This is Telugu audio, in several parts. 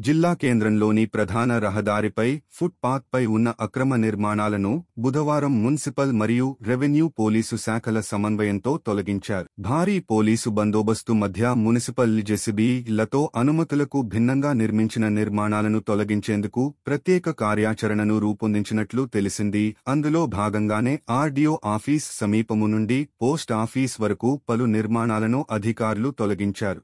జిల్లా కేంద్రంలోని ప్రధాన రహదారిపై ఫుట్పాత్పై ఉన్న అక్రమ నిర్మాణాలను బుధవారం మున్సిపల్ మరియు రెవెన్యూ పోలీసు శాఖల సమన్వయంతో తొలగించారు. భారీ పోలీసు బందోబస్తు మధ్య మున్సిపల్ జెసిబిలతో అనుమతులకు భిన్నంగా నిర్మించిన నిర్మాణాలను తొలగించేందుకు ప్రత్యేక కార్యాచరణను రూపొందించినట్లు తెలిసింది. అందులో భాగంగానే ఆర్డీఓ ఆఫీస్ సమీపము నుండి పోస్ట్ ఆఫీస్ వరకు పలు నిర్మాణాలను అధికారులు తొలగించారు.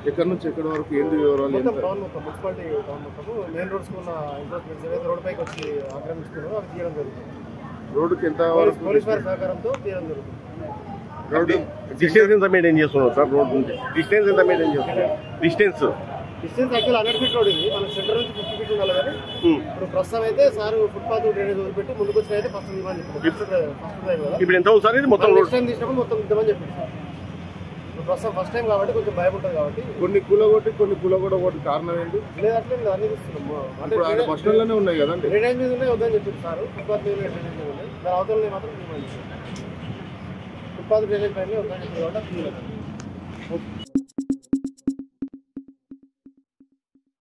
ఎక్కడి నుంచి ఎక్కడి వరకు ఏంటి వివరాలు? మున్సిపాలిటీ మెయిన్ రోడ్స్ ఉన్న ఎంక్రోచ్మెంట్స్ ఏదైతే రోడ్ పైకి వచ్చి ఆక్రమించుకున్నారో అవి తీయడం జరుగుతుంది. రోడ్డుకి ఎంత పోలీస్ వారి సహకారంతో తీయడం జరుగుతుంది. రోడ్డు డిస్టెన్స్ ఎంత మెయింటైన్ చేస్తున్నారు సార్? రోడ్ నుంచి డిస్టెన్స్ ఎంత మెయింటైన్ చేస్తున్నారు? డిస్టెన్స్ యాక్చువల్ 100 ఫీట్ రోడ్ ఉంది. మన సెంటర్ నుంచి 50 ఫీట్ ఉండాలి. కానీ ఇప్పుడు ప్రస్తుతం అయితే సార్ ఫుట్పాత్ డ్రైనేజ్ వదిలిపెట్టి ముందుకు వచ్చిన అయితే ఫస్ట్ ఇవ్వని చెప్పారు. ఇప్పుడు ఎంత ఉంది సార్? ఇది మొత్తం నెక్స్ట్ టైం తీసినప్పుడు మొత్తం ఇద్దామని చెప్పారు సార్. ప్రస్తుతం ఫస్ట్ టైం కాబట్టి కొంచెం భయం ఉంటుంది కాబట్టి కొన్ని కూలగొట్టి కొన్ని కూలగొట్టకూడదు. కారణం ఏంటి? లేదంటే అన్ని తీస్తున్నాము. అంటే బస్ స్టాండ్లోనే ఉన్నాయి కదండి. డ్రైనేజ్ మీద ఉన్నాయి వద్దని చెప్పారు సార్. ఫుట్పాత్ మీద డ్రైనేజ్ మీద ఉన్నాయి. దాని అవతలని మాత్రం ఫుట్పాత్ డ్రైనేజ్ పైన వద్దని చెప్పారు కాబట్టి